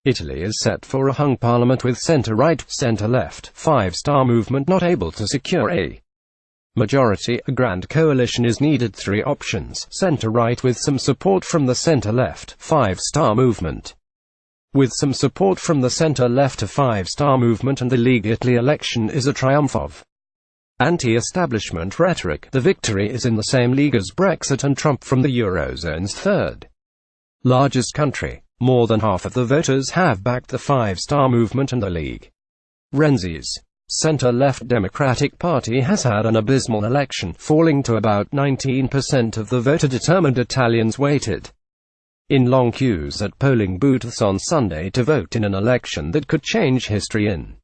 Italy is set for a hung parliament with centre-right, centre-left, five-star movement not able to secure a majority. A grand coalition is needed. Three options: centre-right with some support from the centre-left, five-star movement with some support from the centre-left, a five-star movement, and the LeagueItaly election is a triumph of anti-establishment rhetoric. The victory is in the same league as Brexit and Trump from the eurozone's third largest country. More than half of the voters have backed the five-star movement and the League. Renzi's centre-left Democratic Party has had an abysmal election, falling to about 19% of the voter-determined Italians waited in long queues at polling booths on Sunday to vote in an election that could change history in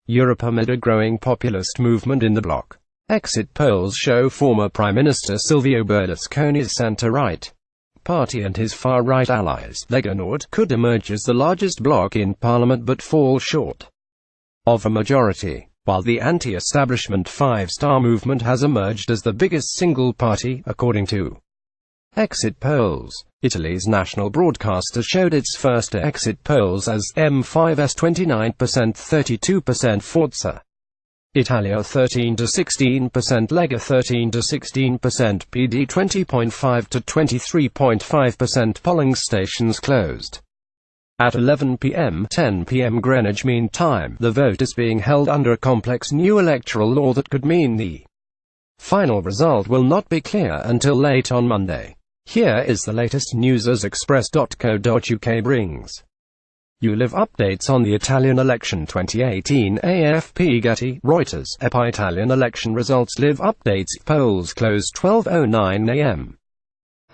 Europe amid a growing populist movement in the bloc. Exit polls show former Prime Minister Silvio Berlusconi's centre-right party and his far-right allies, LeagueItaly, could emerge as the largest bloc in parliament but fall short of a majority, while the anti-establishment five-star movement has emerged as the biggest single party, according to exit polls. Italy's national broadcaster showed its first exit polls as M5's 29%, 32% Forza Italia 13 to 16%, Lega 13 to 16%, PD 20.5 to 23.5%. Polling stations closed at 11 p.m. 10 p.m. Greenwich Mean Time. The vote is being held under a complex new electoral law that could mean the final result will not be clear until late on Monday. Here is the latest news as Express.co.uk brings you. Live updates on the Italian election 2018. AFP, Getty, Reuters. Italian election results. Live updates. Polls close 12:09 a.m.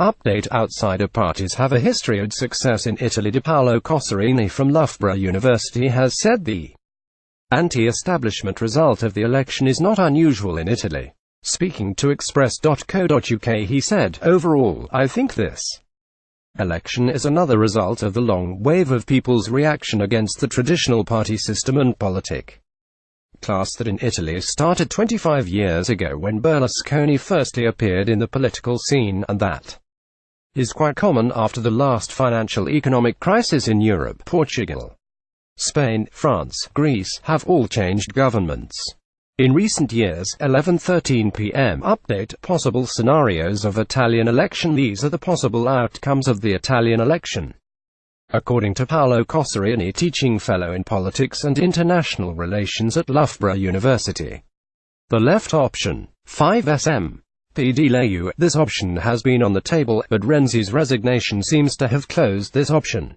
Update: outsider parties have a history of success in Italy. Paolo Coserini from Loughborough University has said the anti-establishment result of the election is not unusual in Italy. Speaking to Express.co.uk, he said, "Overall, I think this election is another result of the long wave of people's reaction against the traditional party system and politic class that in Italy started 25 years ago when Berlusconi firstly appeared in the political scene, and that is quite common after the last financial economic crisis in Europe. Portugal, Spain, France, Greece have all changed governments in recent years." 11:13 p.m. Update: possible scenarios of Italian election. These are the possible outcomes of the Italian election, according to Paolo Coserini, teaching fellow in politics and international relations at Loughborough University. The left option, 5SM, PD Leu. This option has been on the table, but Renzi's resignation seems to have closed this option.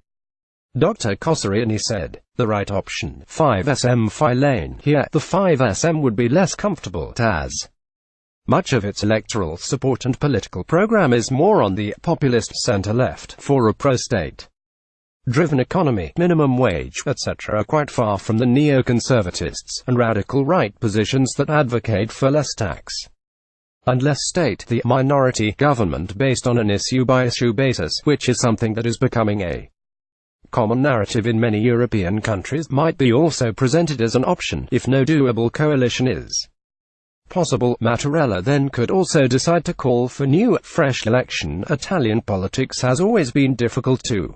Dr. Coserini said, "The right option, 5SM Filane. Here, the 5SM would be less comfortable, as much of its electoral support and political program is more on the populist centre-left, for a pro-state driven economy, minimum wage, etc. are quite far from the neoconservatists and radical right positions that advocate for less tax and less state, the minority government based on an issue-by-issue basis, which is something that is becoming a common narrative in many European countries, might be also presented as an option, if no doable coalition is possible." Mattarella then could also decide to call for new, fresh election. Italian politics has always been difficult to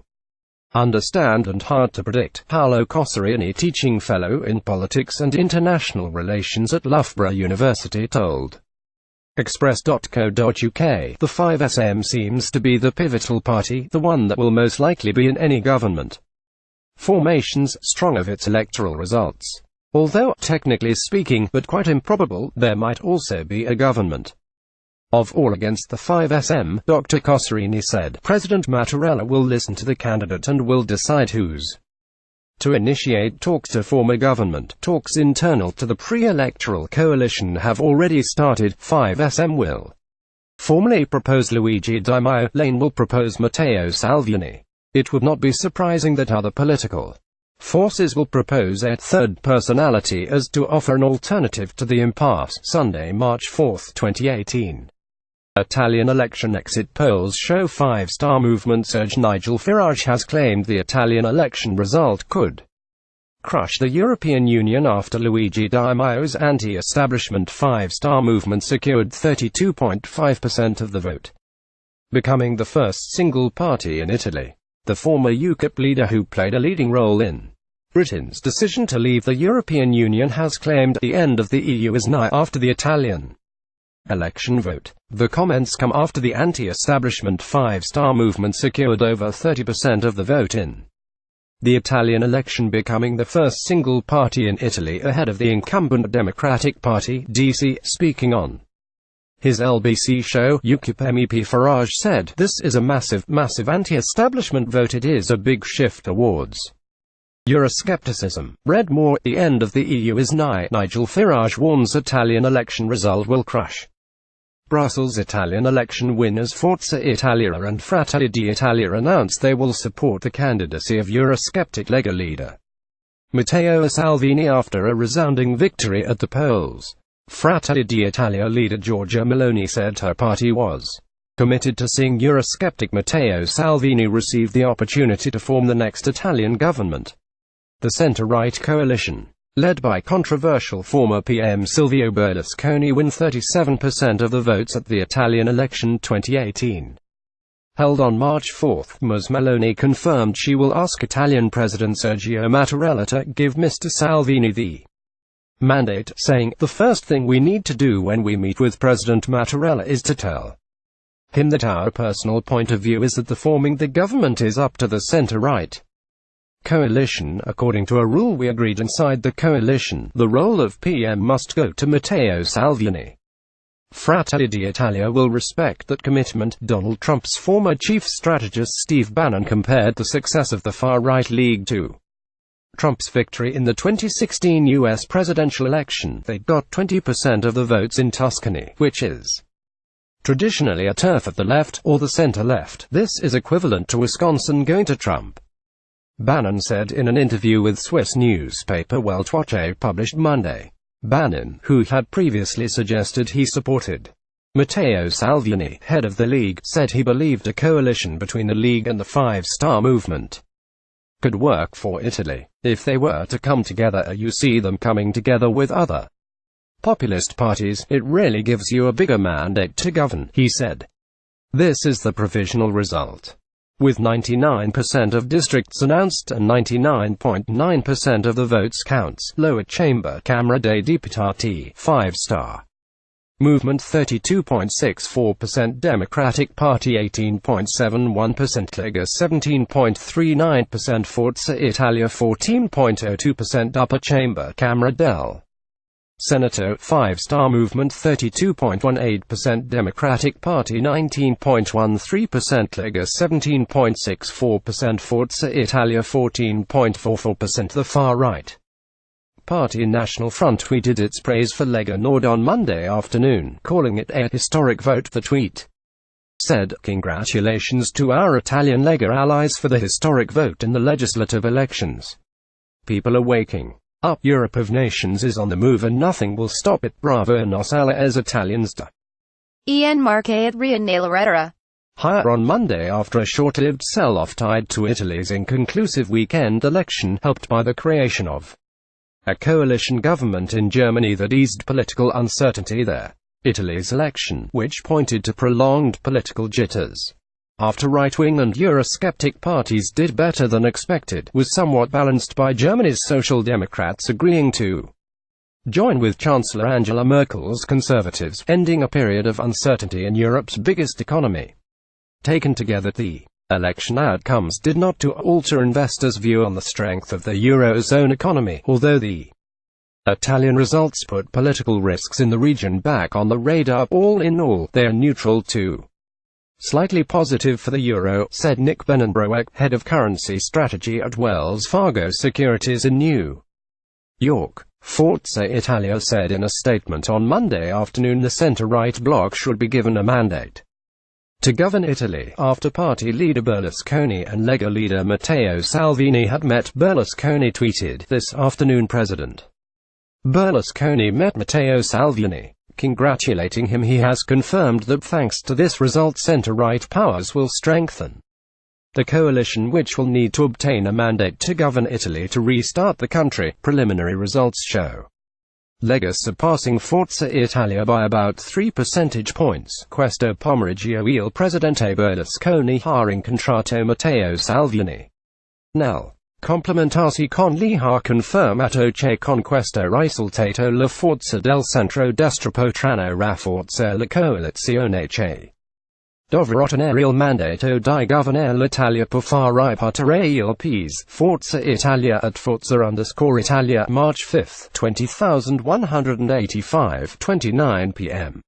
understand and hard to predict. Paolo Coserini, teaching fellow in politics and international relations at Loughborough University, told Express.co.uk, "The 5SM seems to be the pivotal party, the one that will most likely be in any government formations, strong of its electoral results. Although, technically speaking, but quite improbable, there might also be a government of all against the 5SM, Dr. Coserini said. President Mattarella will listen to the candidate and will decide who's to initiate talks to form a government. Talks internal to the pre-electoral coalition have already started. 5SM will formally propose Luigi Di Maio, Lane will propose Matteo Salvini. It would not be surprising that other political forces will propose a third personality as to offer an alternative to the impasse." Sunday, March 4, 2018. Italian election exit polls show five-star movement surge. Nigel Farage has claimed the Italian election result could crush the European Union after Luigi Di Maio's anti-establishment five-star movement secured 32.5% of the vote, becoming the first single party in Italy the former UKIP leader who played a leading role in Britain's decision to leave the European Union, has claimed the end of the EU is nigh after the Italian election vote. The comments come after the anti-establishment Five Star movement secured over 30% of the vote in the Italian election, becoming the first single party in Italy ahead of the incumbent Democratic Party (DC). Speaking on his LBC show, UKIP MEP Farage said, "This is a massive anti-establishment vote. It is a big shift towards Euroscepticism. Read more, the end of the EU is nigh." Nigel Farage warns Italian election result will crush Brussels. Italian election winners Forza Italia and Fratelli d'Italia announced they will support the candidacy of Eurosceptic Lega leader Matteo Salvini after a resounding victory at the polls. Fratelli d'Italia leader Giorgia Meloni said her party was committed to seeing Eurosceptic Matteo Salvini receive the opportunity to form the next Italian government. The centre-right coalition, led by controversial former PM Silvio Berlusconi, won 37% of the votes at the Italian election 2018. Held on March 4, Ms. Meloni confirmed she will ask Italian President Sergio Mattarella to give Mr. Salvini the mandate, saying, "The first thing we need to do when we meet with President Mattarella is to tell him that our personal point of view is that the forming the government is up to the centre-right coalition. According to a rule we agreed inside the coalition, the role of PM must go to Matteo Salvini. Fratelli d'Italia will respect that commitment." Donald Trump's former chief strategist Steve Bannon compared the success of the far-right League to Trump's victory in the 2016 U.S. presidential election. They got 20% of the votes in Tuscany, which is traditionally a turf of the left, or the center-left. This is equivalent to Wisconsin going to Trump, Bannon said in an interview with Swiss newspaper Welt Watche published Monday. Bannon, who had previously suggested he supported Matteo Salvini, head of the League, said he believed a coalition between the League and the Five Star movement could work for Italy. If they were to come together, you see them coming together with other populist parties, it really gives you a bigger mandate to govern, he said. This is the provisional result. With 99% of districts announced and 99.9% of the votes counts. Lower chamber, Camera dei Deputati, Five Star movement 32.64%, Democratic Party 18.71%, Lega 17.39%, Forza Italia 14.02%, Upper chamber, Camera del Senato, Five Star movement 32.18%, Democratic Party 19.13%, Lega 17.64%, Forza Italia 14.44%. The far-right party National Front tweeted its praise for Lega Nord on Monday afternoon, calling it a historic vote. The tweet said, "Congratulations to our Italian Lega allies for the historic vote in the legislative elections. People are waking up. Europe of nations is on the move and nothing will stop it. Bravo nos alle Italians." Ian Marque at Ria Higher on Monday after a short-lived sell-off tied to Italy's inconclusive weekend election, helped by the creation of a coalition government in Germany that eased political uncertainty there. Italy's election, which pointed to prolonged political jitters after right-wing and Eurosceptic parties did better than expected, was somewhat balanced by Germany's Social Democrats agreeing to join with Chancellor Angela Merkel's Conservatives, ending a period of uncertainty in Europe's biggest economy. Taken together, the election outcomes did not alter investors' view on the strength of the eurozone economy, although the Italian results put political risks in the region back on the radar. All in all, they are neutral to slightly positive for the euro, said Nick Benenbroek, head of currency strategy at Wells Fargo Securities in New York. Forza Italia said in a statement on Monday afternoon the center-right bloc should be given a mandate to govern Italy, after party leader Berlusconi and Lega leader Matteo Salvini had met. Berlusconi tweeted this afternoon President Berlusconi met Matteo Salvini, congratulating him. He has confirmed that thanks to this result center-right powers will strengthen the coalition, which will need to obtain a mandate to govern Italy to restart the country, preliminary results show. Lega surpassing Forza Italia by about 3 percentage points. Questo pomeriggio il presidente Berlusconi ha incontrato Matteo Salvini. Nel complimentarsi con gli ha confermato che con questo risultato la forza del centro-destra potranno rafforzare la coalizione che dovrà ottenere il mandato di governare l'Italia per far ripartire il paese. Forza Italia at Forza_Italia March 5, 20185, 29 p.m.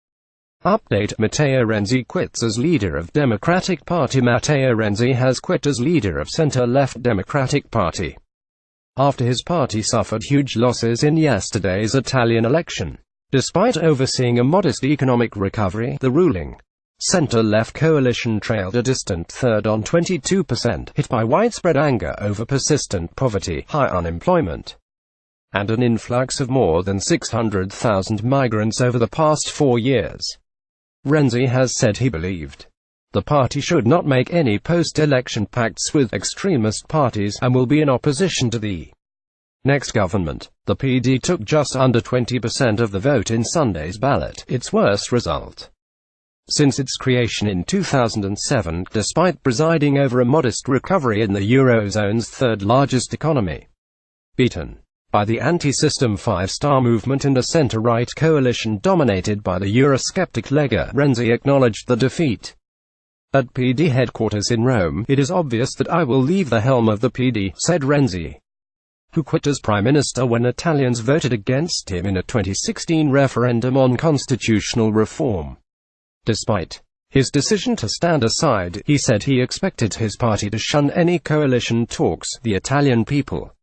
Update: Matteo Renzi quits as leader of Democratic Party. Matteo Renzi has quit as leader of center-left Democratic Party after his party suffered huge losses in yesterday's Italian election. Despite overseeing a modest economic recovery, the ruling center-left coalition trailed a distant third on 22%, hit by widespread anger over persistent poverty, high unemployment, and an influx of more than 600,000 migrants over the past 4 years. Renzi has said he believed the party should not make any post-election pacts with extremist parties, and will be in opposition to the next government. The PD took just under 20% of the vote in Sunday's ballot, its worst result since its creation in 2007, despite presiding over a modest recovery in the eurozone's third-largest economy. Beaten by the anti-system Five Star movement and a center-right coalition dominated by the Eurosceptic Lega, Renzi acknowledged the defeat. At PD headquarters in Rome, "It is obvious that I will leave the helm of the PD," said Renzi, who quit as prime minister when Italians voted against him in a 2016 referendum on constitutional reform. Despite his decision to stand aside, he said he expected his party to shun any coalition talks. "The Italian people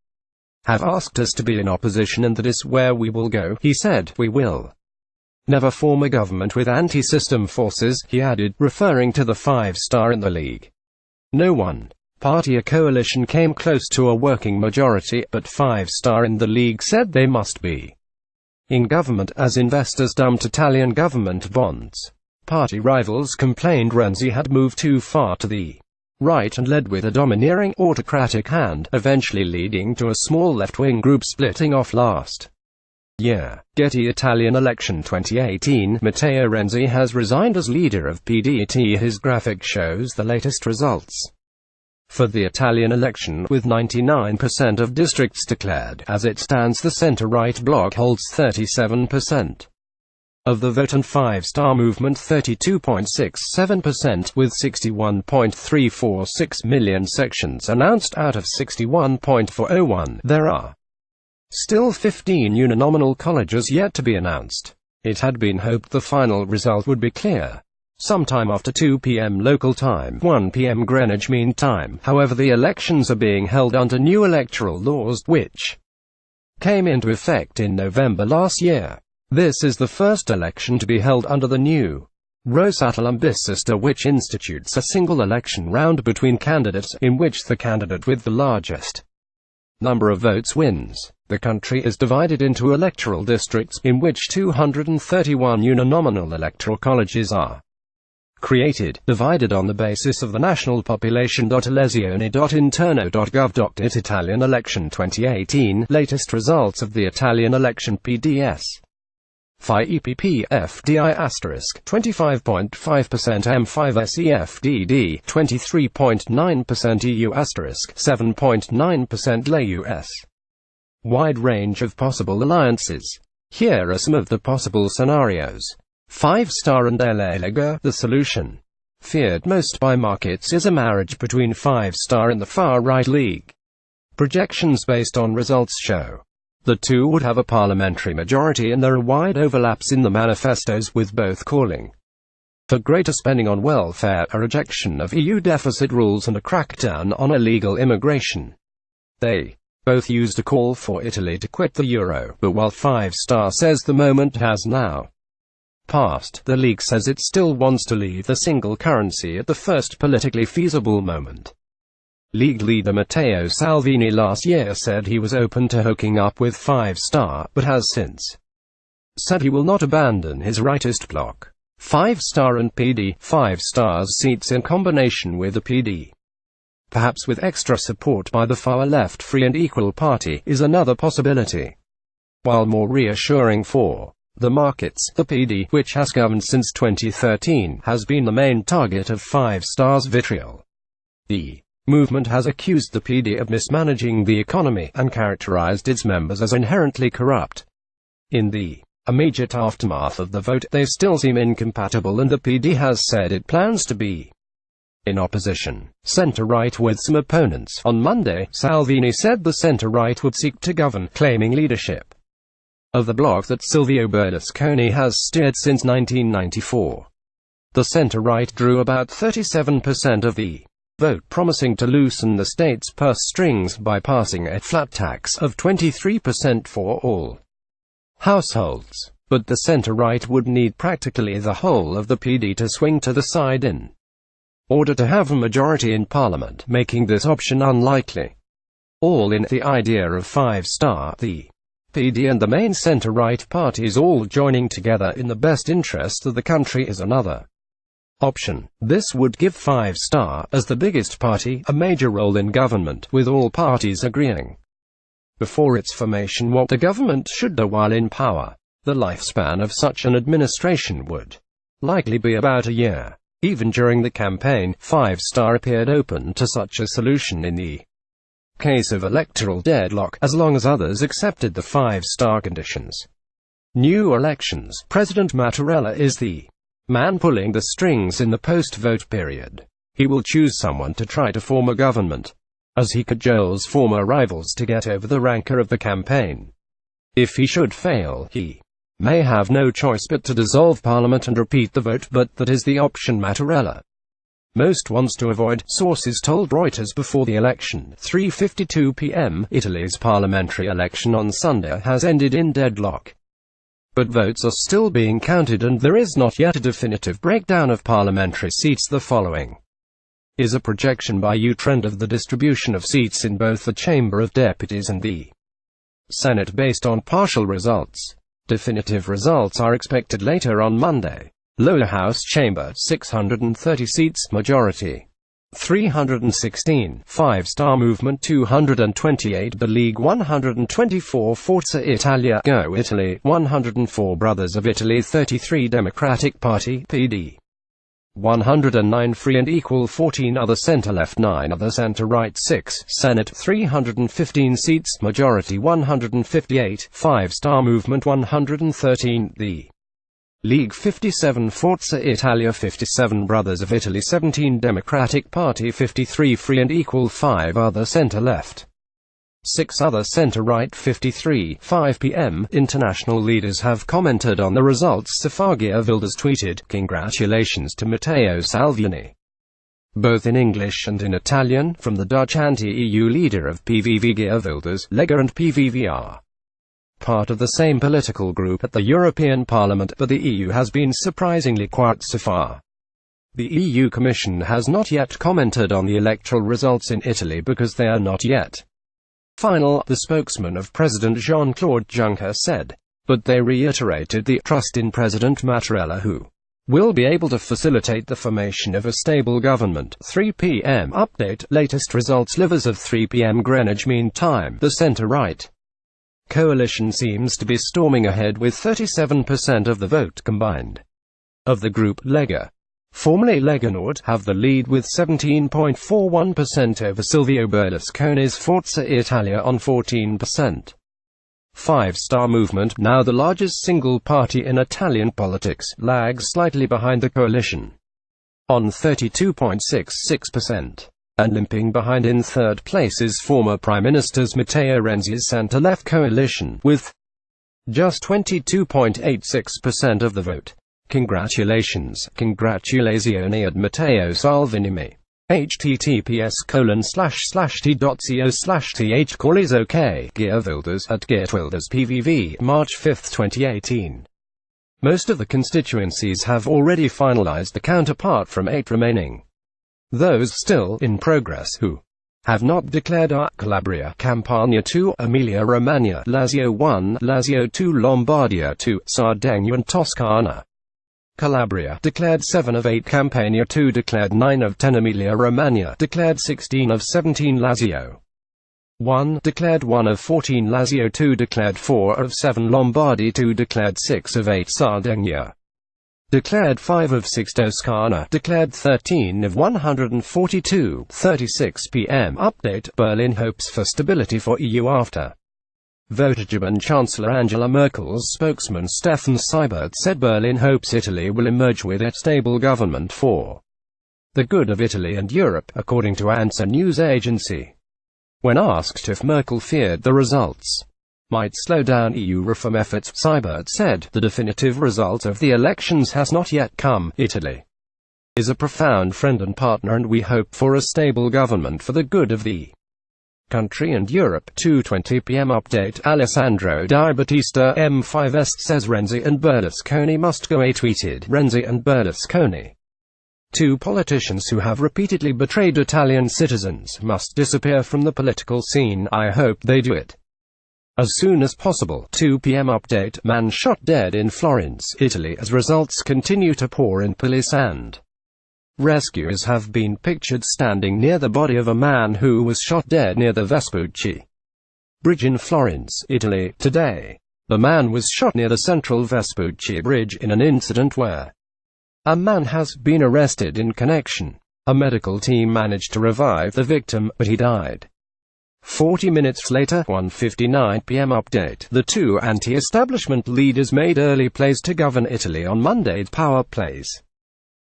have asked us to be in opposition, and that is where we will go," he said. "We will never form a government with anti-system forces," he added, referring to the Five Star in the League. No one party or coalition came close to a working majority, but Five Star in the League said they must be in government as investors dumped Italian government bonds. Party rivals complained Renzi had moved too far to the right and led with a domineering, autocratic hand, eventually leading to a small left-wing group splitting off last year. Getty Italian election 2018. Matteo Renzi has resigned as leader of PDT. His graphic shows the latest results for the Italian election, with 99% of districts declared. As it stands, the center-right bloc holds 37% of the vote and Five Star movement 32.67%, with 61.346 million sections announced out of 61.401. There are still 15 uninominal colleges yet to be announced. It had been hoped the final result would be clear sometime after 2 p.m. local time, 1 p.m. Greenwich Mean Time. However, the elections are being held under new electoral laws, which came into effect in November last year. This is the first election to be held under the new Rosatellum system, which institutes a single election round between candidates, in which the candidate with the largest number of votes wins. The country is divided into electoral districts, in which 231 uninominal electoral colleges are created, divided on the basis of the national population. Elezioni.interno.gov. Italian election 2018. Latest results of the Italian election. PDS Fi EPP FDI asterisk 25.5%, M5 SEFDD 23.9%, EU asterisk 7.9%, LA-US. Wide range of possible alliances. Here are some of the possible scenarios. Five Star and LA Lega. The solution feared most by markets is a marriage between Five Star and the far-right League. Projections based on results show the two would have a parliamentary majority, and there are wide overlaps in the manifestos, with both calling for greater spending on welfare, a rejection of EU deficit rules, and a crackdown on illegal immigration. They both used a call for Italy to quit the euro, but while Five Star says the moment has now passed, the League says it still wants to leave the single currency at the first politically feasible moment. League leader Matteo Salvini last year said he was open to hooking up with Five Star, but has since said he will not abandon his rightist bloc. Five Star and PD. Five Star's seats in combination with the PD, perhaps with extra support by the far-left Free and Equal Party, is another possibility. while more reassuring for the markets. The PD, which has governed since 2013, has been the main target of Five Star's vitriol. The movement has accused the PD of mismanaging the economy and characterized its members as inherently corrupt. In the immediate aftermath of the vote, they still seem incompatible, and the PD has said it plans to be in opposition, centre-right with some opponents. On Monday, Salvini said the centre-right would seek to govern, claiming leadership of the bloc that Silvio Berlusconi has steered since 1994. The centre-right drew about 37% of the vote, promising to loosen the state's purse strings by passing a flat tax of 23% for all households. But the centre-right would need practically the whole of the PD to swing to the side in order to have a majority in parliament, making this option unlikely. All in the idea of Five Star, the PD and the main centre-right parties all joining together in the best interest of the country is another option. This would give Five Star, as the biggest party, a major role in government, with all parties agreeing before its formation what the government should do while in power. The lifespan of such an administration would likely be about a year. Even during the campaign, Five Star appeared open to such a solution in the case of electoral deadlock, as long as others accepted the Five Star conditions. New elections. President Mattarella is the man pulling the strings in the post-vote period. He will choose someone to try to form a government, as he cajoles former rivals to get over the rancor of the campaign. If he should fail, he may have no choice but to dissolve parliament and repeat the vote, but that is the option Mattarella most wants to avoid, sources told Reuters before the election. 3:52 p.m. Italy's parliamentary election on Sunday has ended in deadlock, but votes are still being counted and there is not yet a definitive breakdown of parliamentary seats. The following is a projection by U-Trend of the distribution of seats in both the Chamber of Deputies and the Senate based on partial results. Definitive results are expected later on Monday. Lower House Chamber, 630 seats, majority 316, Five Star Movement 228, The League 124, Forza Italia, Go Italy 104, Brothers of Italy 33, Democratic Party, PD 109, Free and Equal 14, Other Centre-Left 9, Other Centre-Right 6, Senate 315 seats, majority 158, Five Star Movement 113, The League 57, Forza Italia 57, Brothers of Italy 17, Democratic Party 53, Free and Equal 5, Other Centre-Left 6, Other Centre-Right 53. 5 p.m. International leaders have commented on the results. Geert Wilders tweeted, "Congratulations to Matteo Salvini," both in English and in Italian, from the Dutch anti-EU leader of PVV. Geert Wilders, Lega and PVV are part of the same political group at the European Parliament, but the EU has been surprisingly quiet so far. The EU Commission has not yet commented on the electoral results in Italy because they are not yet final, the spokesman of President Jean-Claude Juncker said, but they reiterated the trust in President Mattarella, who will be able to facilitate the formation of a stable government. 3 p.m. Update, latest results. Livers of 3 p.m. Greenwich Mean Time. The centre-right coalition seems to be storming ahead with 37% of the vote combined. Of the group, Lega, formerly Lega Nord, have the lead with 17.41% over Silvio Berlusconi's Forza Italia on 14%. Five Star Movement, now the largest single party in Italian politics, lags slightly behind the coalition on 32.66%. And limping behind in third place is former Prime Minister's Matteo Renzi's centre-left coalition, with just 22.86% of the vote. Congratulations, congratulazioni ad Matteo Salvini. https://t.co/th call is OK. Geert Wilders at Geert Wilders PVV, March 5, 2018. Most of the constituencies have already finalized the count apart from 8 remaining. Those still in progress who have not declared are Calabria, Campania 2, Emilia-Romagna, Lazio 1, Lazio 2, Lombardia 2, Sardinia and Toscana. Calabria declared 7 of 8, Campania 2 declared 9 of 10, Emilia-Romagna declared 16 of 17, Lazio 1 declared 1 of 14, Lazio 2 declared 4 of 7, Lombardy 2 declared 6 of 8, Sardinia declared 5 of 6, Toscana declared 13 of 142. 36 p.m. Update: Berlin hopes for stability for EU after vote. German Chancellor Angela Merkel's spokesman Stefan Seibert said Berlin hopes Italy will emerge with a stable government for the good of Italy and Europe, according to ANSA news agency. When asked if Merkel feared the results might slow down EU reform efforts, Seibert said, "The definitive result of the elections has not yet come. Italy is a profound friend and partner, and we hope for a stable government for the good of the country and Europe." 2:20 p.m. Update: Alessandro Di Battista, M5 says Renzi and Berlusconi must go. Tweeted Renzi and Berlusconi, two politicians who have repeatedly betrayed Italian citizens, must disappear from the political scene. I hope they do it as soon as possible. 2 p.m. Update: Man shot dead in Florence, Italy as results continue to pour in. Police and rescuers have been pictured standing near the body of a man who was shot dead near the Vespucci Bridge in Florence, Italy, today. The man was shot near the central Vespucci Bridge in an incident where a man has been arrested in connection. A medical team managed to revive the victim, but he died 40 minutes later. 1:59 p.m. Update: The two anti-establishment leaders made early plays to govern Italy on Monday. Power plays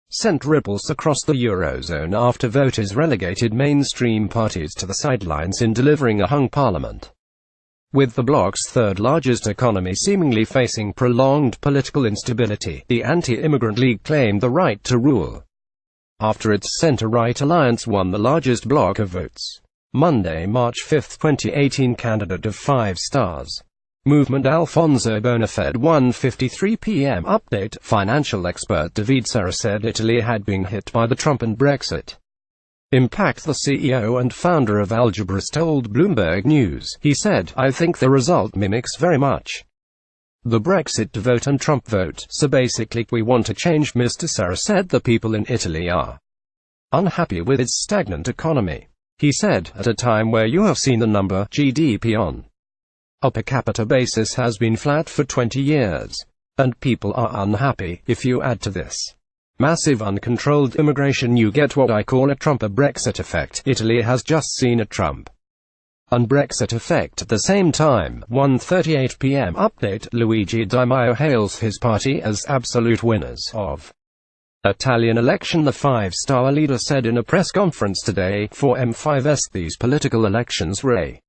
sent ripples across the eurozone after voters relegated mainstream parties to the sidelines in delivering a hung parliament. With the bloc's third-largest economy seemingly facing prolonged political instability, the anti-immigrant League claimed the right to rule after its centre-right alliance won the largest bloc of votes. Monday, March 5, 2018. Candidate of 5 stars movement Alfonso Bonafede. 1:53 p.m. Update: Financial expert David Serra said Italy had been hit by the Trump and Brexit impact. The CEO and founder of Algebris told Bloomberg News. He said, "I think the result mimics very much the Brexit vote and Trump vote. So basically, we want to change." Mr. Serra said the people in Italy are unhappy with its stagnant economy. He said, "At a time where you have seen the number GDP on a per capita basis has been flat for 20 years, and people are unhappy, if you add to this massive uncontrolled immigration, you get what I call a Trump-Brexit effect. Italy has just seen a Trump and Brexit effect at the same time." 1:38 p.m. Update: Luigi Di Maio hails his party as absolute winners of Italian election. The five-star leader said in a press conference today, for M5 these political elections were a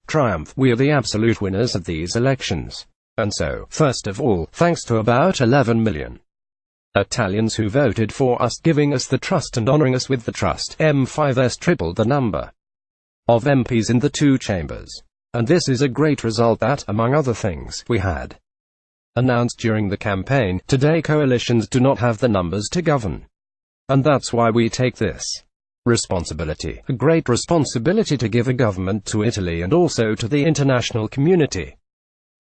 triumph. We are the absolute winners of these elections. And so, first of all, thanks to about 11 million Italians who voted for us, giving us the trust and honoring us with the trust. M5 tripled the number of MPs in the two chambers. And this is a great result that, among other things, we had announced during the campaign. Today coalitions do not have the numbers to govern. And that's why we take this responsibility, a great responsibility, to give a government to Italy and also to the international community.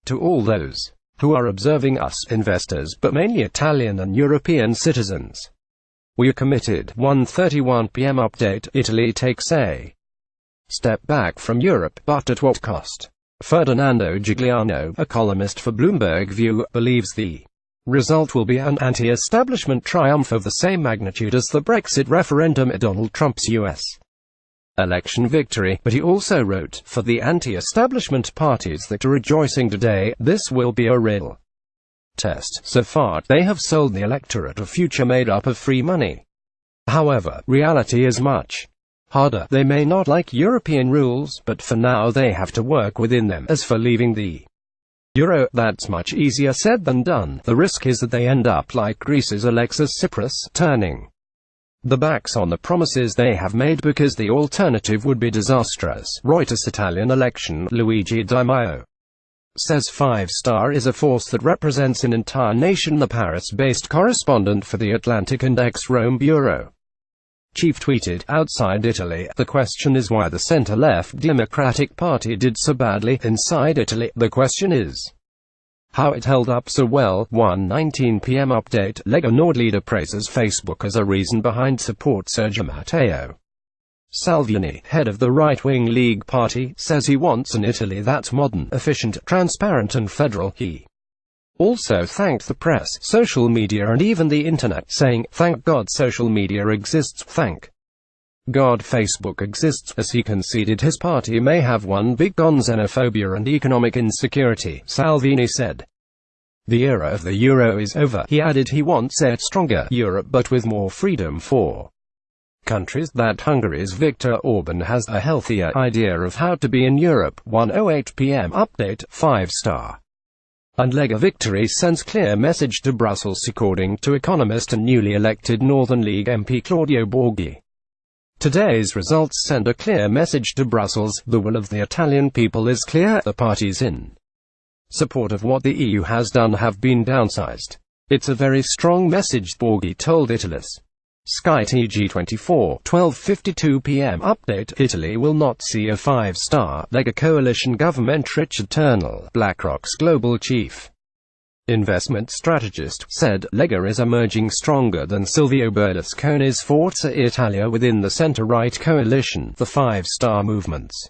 To all those who are observing us, investors, but mainly Italian and European citizens, we are committed. 1:31 p.m. Update: Italy takes a step back from Europe, but at what cost? Ferdinando Giuliano, a columnist for Bloomberg View, believes the result will be an anti-establishment triumph of the same magnitude as the Brexit referendum and Donald Trump's U.S. election victory. But he also wrote, for the anti-establishment parties that are rejoicing today, this will be a real test. So far, they have sold the electorate a future made up of free money. However, reality is much harder. They may not like European rules, but for now they have to work within them. As for leaving the euro, that's much easier said than done. The risk is that they end up like Greece's Alexis Tsipras, turning the backs on the promises they have made, because the alternative would be disastrous. Reuters Italian election: Luigi Di Maio says 5 Star is a force that represents an entire nation. The Paris-based correspondent for the Atlantic and ex-Rome bureau chief tweeted, outside Italy, the question is why the center-left Democratic Party did so badly. Inside Italy, the question is how it held up so well. 1:19 p.m. Update: Lega Nord leader praises Facebook as a reason behind support. Sergio Matteo Salvini, head of the right-wing League Party, says he wants an Italy that's modern, efficient, transparent and federal. He also thanked the press, social media and even the internet, saying, "Thank God social media exists, thank God Facebook exists," as he conceded his party may have one big on xenophobia and economic insecurity. Salvini said, "The era of the euro is over." He added he wants a stronger Europe but with more freedom for countries. That Hungary's Viktor Orban has a healthier idea of how to be in Europe. 1:08 p.m. Update, 5 star. And Lega victory sends clear message to Brussels, according to economist and newly elected Northern League MP Claudio Borghi. Today's results send a clear message to Brussels. The will of the Italian people is clear. The parties in support of what the EU has done have been downsized. It's a very strong message, Borghi told Italy's Sky TG24, 12:52 p.m. Update, Italy will not see a five-star Lega coalition government. Richard Turnell, BlackRock's global chief investment strategist, said, Lega is emerging stronger than Silvio Berlusconi's Forza Italia within the centre-right coalition, the five-star movement's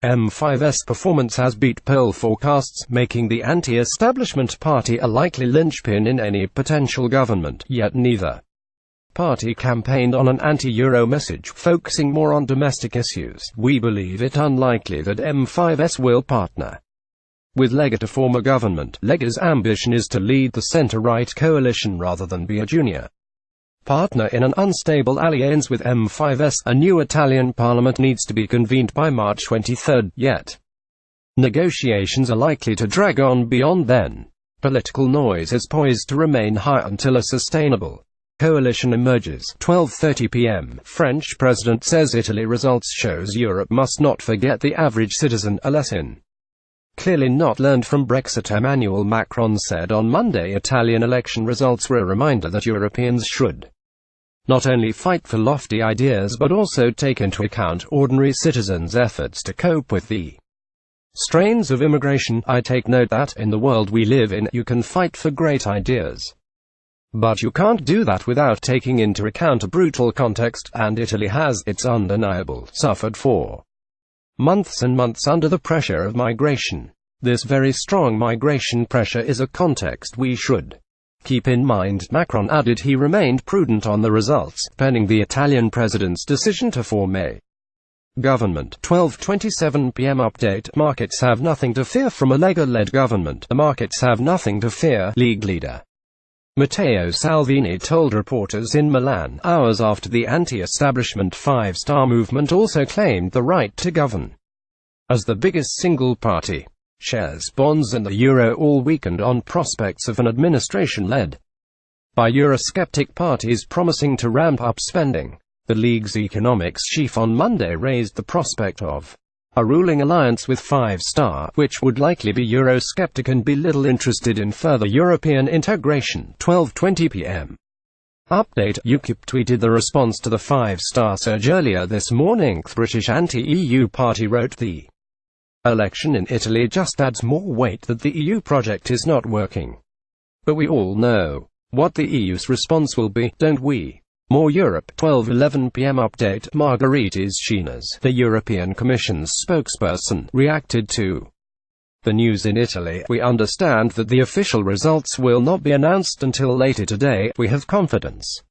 M5's performance has beat poll forecasts, making the anti-establishment party a likely linchpin in any potential government, yet neither party campaigned on an anti-Euro message, focusing more on domestic issues. We believe it unlikely that M5's will partner with Lega to form a government. Lega's ambition is to lead the centre-right coalition rather than be a junior partner in an unstable alliance with M5's. A new Italian parliament needs to be convened by March 23, yet negotiations are likely to drag on beyond then. Political noise is poised to remain high until a sustainable coalition emerges. 12:30 p.m. French president says Italy results shows Europe must not forget the average citizen, a lesson clearly not learned from Brexit. Emmanuel Macron said on Monday Italian election results were a reminder that Europeans should not only fight for lofty ideas but also take into account ordinary citizens' efforts to cope with the strains of immigration. I take note that, in the world we live in, you can fight for great ideas, but you can't do that without taking into account a brutal context, and Italy has, it's undeniable, suffered for months and months under the pressure of migration. This very strong migration pressure is a context we should keep in mind. Macron added he remained prudent on the results, pending the Italian president's decision to form a government. 12:27 p.m. Update, markets have nothing to fear from a Lega-led government. The markets have nothing to fear, League leader Matteo Salvini told reporters in Milan, hours after the anti-establishment five-star movement also claimed the right to govern. As the biggest single party, shares, bonds and the euro all weakened on prospects of an administration led by Eurosceptic parties promising to ramp up spending. The League's economics chief on Monday raised the prospect of a ruling alliance with Five Star, which would likely be Eurosceptic and be little interested in further European integration. 12:20 p.m. Update, UKIP tweeted the response to the Five Star surge earlier this morning. The British anti-EU party wrote, the election in Italy just adds more weight that the EU project is not working. But we all know what the EU's response will be, don't we? More Europe. 12:11 p.m. Update, Margaritis Schinas, the European Commission's spokesperson, reacted to the news in Italy. We understand that the official results will not be announced until later today. We have confidence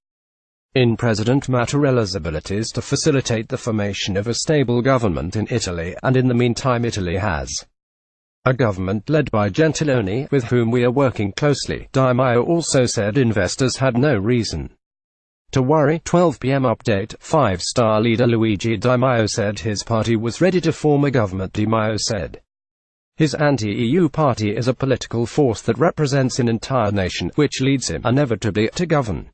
in President Mattarella's abilities to facilitate the formation of a stable government in Italy, and in the meantime Italy has a government led by Gentiloni, with whom we are working closely. Di Maio also said investors had no reason to worry. 12 p.m. Update, Five-Star leader Luigi Di Maio said his party was ready to form a government. Di Maio said his anti-EU party is a political force that represents an entire nation, which leads him, inevitably, to govern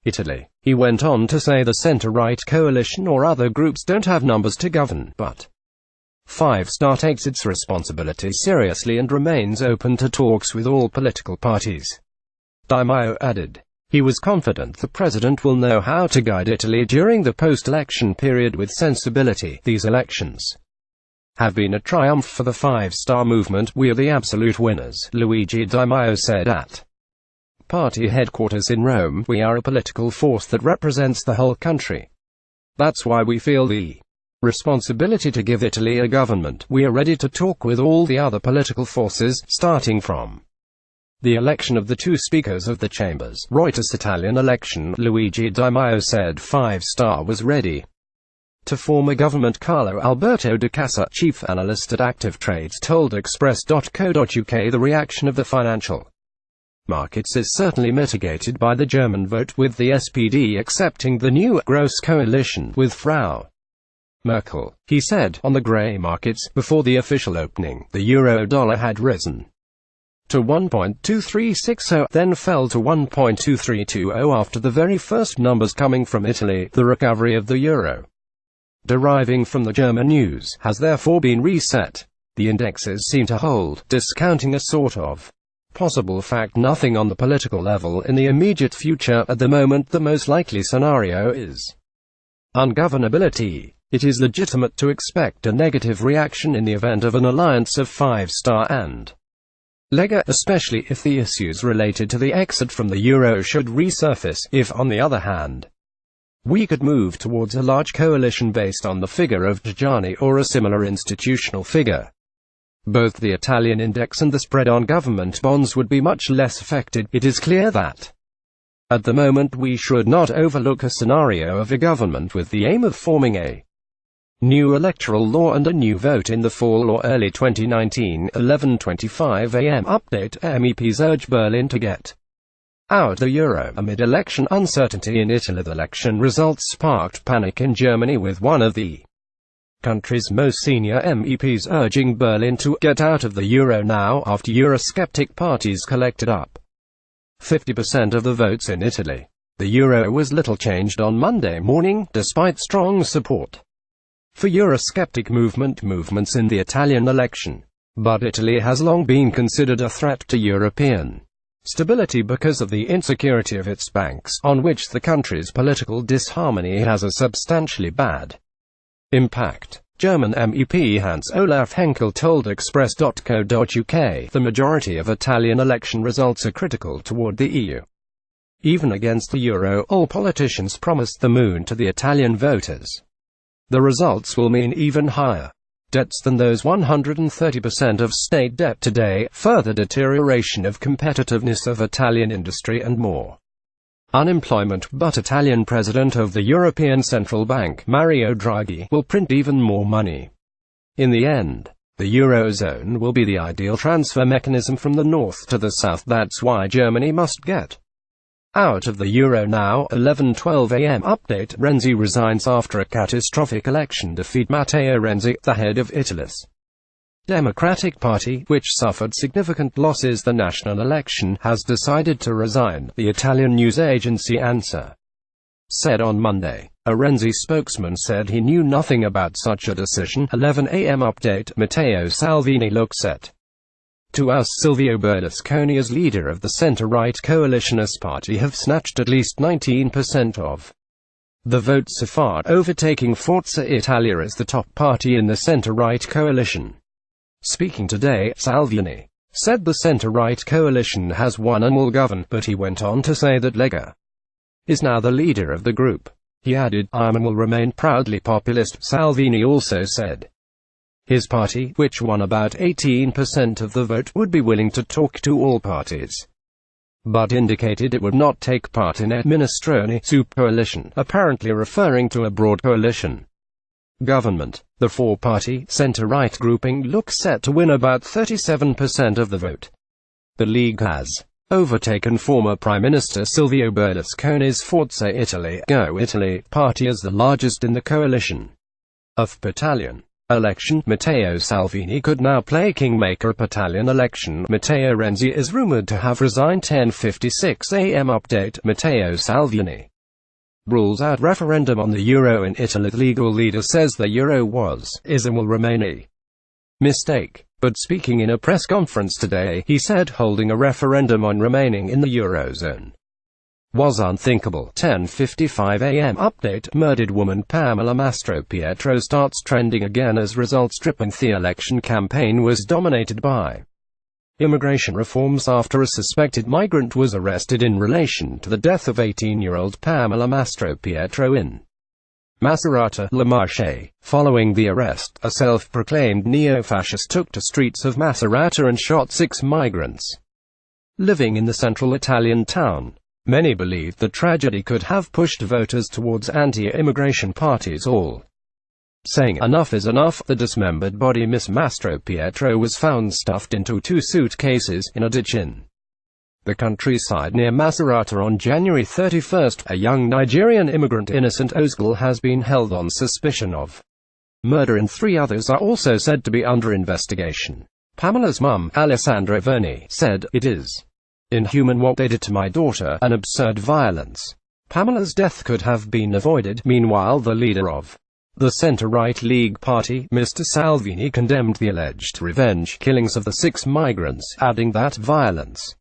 Italy. He went on to say the centre-right coalition or other groups don't have numbers to govern, but Five Star takes its responsibility seriously and remains open to talks with all political parties. Di Maio added he was confident the president will know how to guide Italy during the post-election period with sensibility. These elections have been a triumph for the Five-Star movement. We are the absolute winners, Luigi Di Maio said at party headquarters in Rome. We are a political force that represents the whole country. That's why we feel the responsibility to give Italy a government. We are ready to talk with all the other political forces, starting from the election of the two speakers of the chambers. Reuters Italian election. Luigi Di Maio said Five Star was ready to form a government. Carlo Alberto de Casa, chief analyst at Active Trades, told Express.co.uk the reaction of the financial markets is certainly mitigated by the German vote, with the SPD accepting the new gross coalition with Frau Merkel. He said, on the grey markets, before the official opening, the euro-dollar had risen to 1.2360, then fell to 1.2320 after the very first numbers coming from Italy. The recovery of the euro, deriving from the German news, has therefore been reset. The indexes seem to hold, discounting a sort of possible fact. Nothing on the political level in the immediate future. At the moment, the most likely scenario is ungovernability. It is legitimate to expect a negative reaction in the event of an alliance of Five Star and Lega, especially if the issues related to the exit from the euro should resurface. If, on the other hand, we could move towards a large coalition based on the figure of Tajani or a similar institutional figure, both the Italian index and the spread on government bonds would be much less affected. It is clear that at the moment we should not overlook a scenario of a government with the aim of forming a new electoral law and a new vote in the fall or early 2019. 11:25 a.m. Update. MEPs urge Berlin to get out the euro. Amid election uncertainty in Italy, the election results sparked panic in Germany, with one of the country's most senior MEPs urging Berlin to get out of the euro now, after Eurosceptic parties collected up 50% of the votes in Italy. The euro was little changed on Monday morning, despite strong support for Eurosceptic movements in the Italian election. But Italy has long been considered a threat to European stability because of the insecurity of its banks, on which the country's political disharmony has a substantially bad impact. German MEP Hans-Olaf Henkel told Express.co.uk the majority of Italian election results are critical toward the EU. Even against the euro, all politicians promised the moon to the Italian voters. The results will mean even higher debts than those 130% of state debt today, further deterioration of competitiveness of Italian industry and more unemployment. But Italian President of the European Central Bank, Mario Draghi, will print even more money. In the end, the eurozone will be the ideal transfer mechanism from the north to the south. That's why Germany must get out of the euro now. 11:12 a.m. Update. Renzi resigns after a catastrophic election defeat. Matteo Renzi, the head of Italy's Democratic Party, which suffered significant losses the national election, has decided to resign, the Italian news agency ANSA said on Monday. A Renzi spokesman said he knew nothing about such a decision. 11 a.m. Update. Matteo Salvini looks set to oust Silvio Berlusconi as leader of the centre-right coalitionist party, have snatched at least 19% of the vote so far, overtaking Forza Italia as the top party in the centre-right coalition. Speaking today, Salvini said the centre-right coalition has won and will govern, but he went on to say that Lega is now the leader of the group. He added, "I am and will remain proudly populist." Salvini also said his party, which won about 18% of the vote, would be willing to talk to all parties, but indicated it would not take part in a minestrone soup coalition, apparently referring to a broad coalition government. The four-party, centre-right grouping looks set to win about 37% of the vote. The League has overtaken former Prime Minister Silvio Berlusconi's Forza Italy, Go Italy, party as the largest in the coalition. Of Italian election, Matteo Salvini could now play kingmaker. Italian election, Matteo Renzi is rumoured to have resigned. 10:56 a.m. Update. Matteo Salvini rules out referendum on the euro in Italy. The legal leader says the euro is and will remain a mistake. But speaking in a press conference today, he said holding a referendum on remaining in the eurozone was unthinkable. 10:55 a.m. Update. Murdered woman Pamela Mastropietro starts trending again as results dripping. The election campaign was dominated by immigration reforms after a suspected migrant was arrested in relation to the death of 18-year-old Pamela Mastropietro in Maserata Le Marche. Following the arrest, a self-proclaimed neo-fascist took to streets of Maserata and shot 6 migrants living in the central Italian town. Many believed the tragedy could have pushed voters towards anti-immigration parties, all saying enough is enough. The dismembered body, Miss Mastro Pietro, was found stuffed into 2 suitcases in a ditch in the countryside near Maserata on January 31. A young Nigerian immigrant, Innocent Ozgal, has been held on suspicion of murder, and 3 others are also said to be under investigation. Pamela's mum, Alessandra Verni, said, "It is inhuman what they did to my daughter, an absurd violence. Pamela's death could have been avoided." Meanwhile, the leader of the centre-right League Party, Mr. Salvini, condemned the alleged revenge killings of the 6 migrants, adding that violence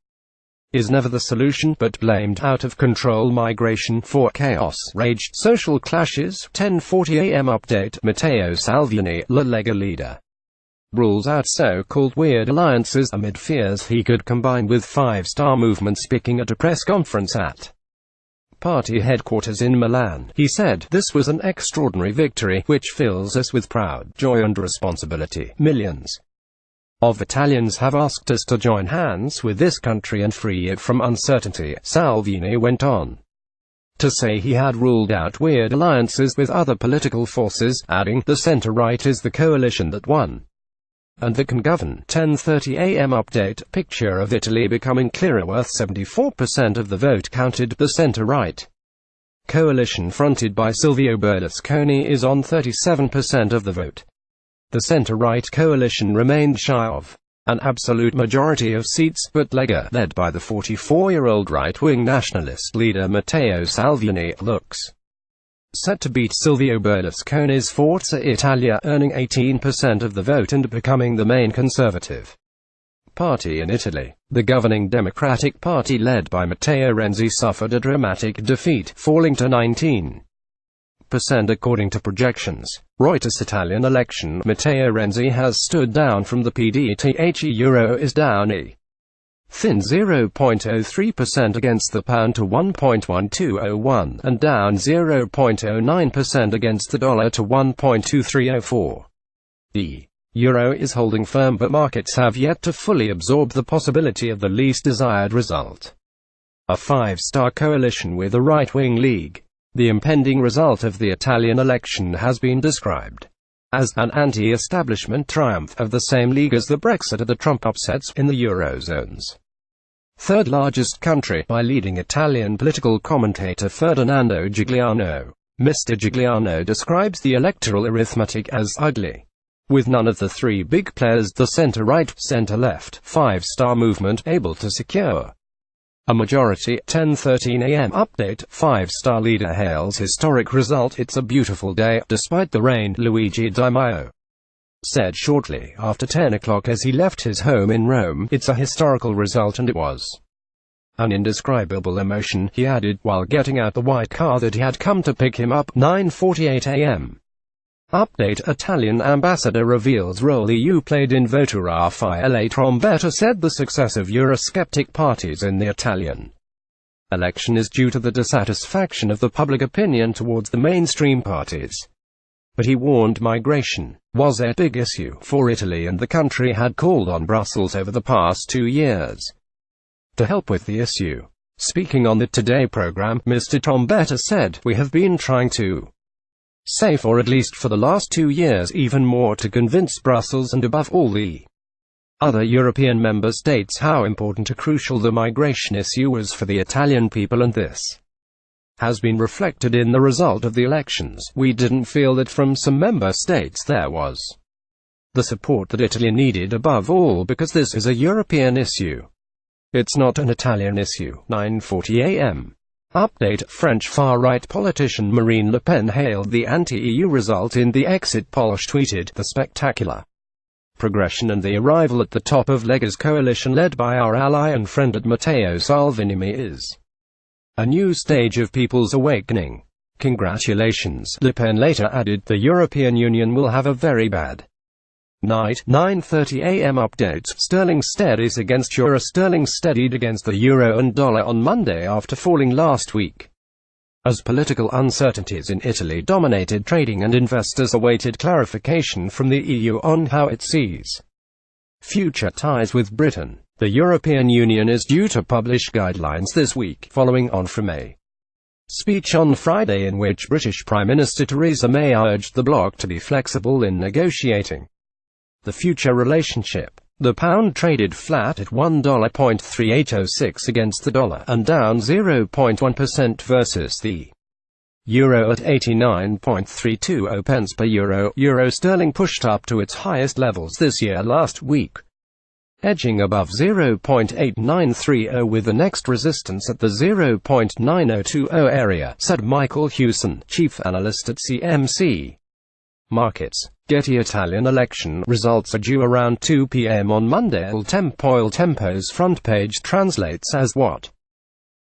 is never the solution, but blamed out-of-control migration for chaos. Raged social clashes. 10:40 a.m. update. Matteo Salvini, La Lega leader, rules out so-called weird alliances amid fears he could combine with Five Star movement. Speaking at a press conference at party headquarters in Milan, he said, "This was an extraordinary victory, which fills us with proud joy and responsibility. Millions of Italians have asked us to join hands with this country and free it from uncertainty." Salvini went on to say he had ruled out weird alliances with other political forces, adding, "The centre-right is the coalition that won and that can govern." 10:30 a.m. update. Picture of Italy becoming clearer, worth 74% of the vote counted. The centre-right coalition fronted by Silvio Berlusconi is on 37% of the vote. The centre-right coalition remained shy of an absolute majority of seats, but Lega, led by the 44-year-old right-wing nationalist leader Matteo Salvini, looks set to beat Silvio Berlusconi's Forza Italia, earning 18% of the vote and becoming the main conservative party in Italy. The governing Democratic Party, led by Matteo Renzi, suffered a dramatic defeat, falling to 19% according to projections. Reuters. Italian election. Matteo Renzi has stood down from the PDTH. Euro is down a thin 0.03% against the pound to 1.1201, and down 0.09% against the dollar to 1.2304. The euro is holding firm, but markets have yet to fully absorb the possibility of the least desired result: a five-star coalition with a right-wing league. The impending result of the Italian election has been described as an anti-establishment triumph of the same league as the Brexit and the Trump upsets in the eurozone's third largest country, by leading Italian political commentator Ferdinando Giuliano. Mr. Giuliano describes the electoral arithmetic as ugly, with none of the 3 big players, the centre-right, centre-left, five-star movement, able to secure a majority. 10:13 a.m. update. Five-star leader hails historic result. "It's a beautiful day, despite the rain," Luigi Di Maio said shortly after 10 o'clock as he left his home in Rome. "It's a historical result, and it was an indescribable emotion," he added, while getting out the white car that had come to pick him up. 9:48 a.m. update. Italian ambassador reveals role EU played in voter RFI. Trombetta said the success of Eurosceptic parties in the Italian election is due to the dissatisfaction of the public opinion towards the mainstream parties. But he warned migration was a big issue for Italy, and the country had called on Brussels over the past 2 years to help with the issue. Speaking on the Today program, Mr. Trombetta said, "We have been trying to say for at least for the last 2 years even more to convince Brussels and above all the other European member states how important and crucial the migration issue was for the Italian people, and this has been reflected in the result of the elections. We didn't feel that from some member states there was the support that Italy needed above all, because this is a European issue. It's not an Italian issue." 9:40 a.m. update. French far-right politician Marine Le Pen hailed the anti-EU result in the exit poll. Tweeted, "The spectacular progression and the arrival at the top of Lega's coalition led by our ally and friend at Matteo Salvini is a new stage of people's awakening. Congratulations." Le Pen later added, "The European Union will have a very bad night." 9:30 a.m. updates. Sterling steadies against euro. Sterling steadied against the euro and dollar on Monday after falling last week. as political uncertainties in Italy dominated trading and investors awaited clarification from the EU on how it sees future ties with Britain. The European Union is due to publish guidelines this week, following on from a speech on Friday in which British Prime Minister Theresa May urged the bloc to be flexible in negotiating the future relationship. The pound traded flat at $1.3806 against the dollar, and down 0.1% versus the euro at 89.320 pence per euro. Euro sterling pushed up to its highest levels this year last week, edging above 0.8930 with the next resistance at the 0.9020 area, said Michael Hewson, chief analyst at CMC Markets. Getty Italian election results are due around 2 p.m. on Monday. Il Tempo's front page translates as what?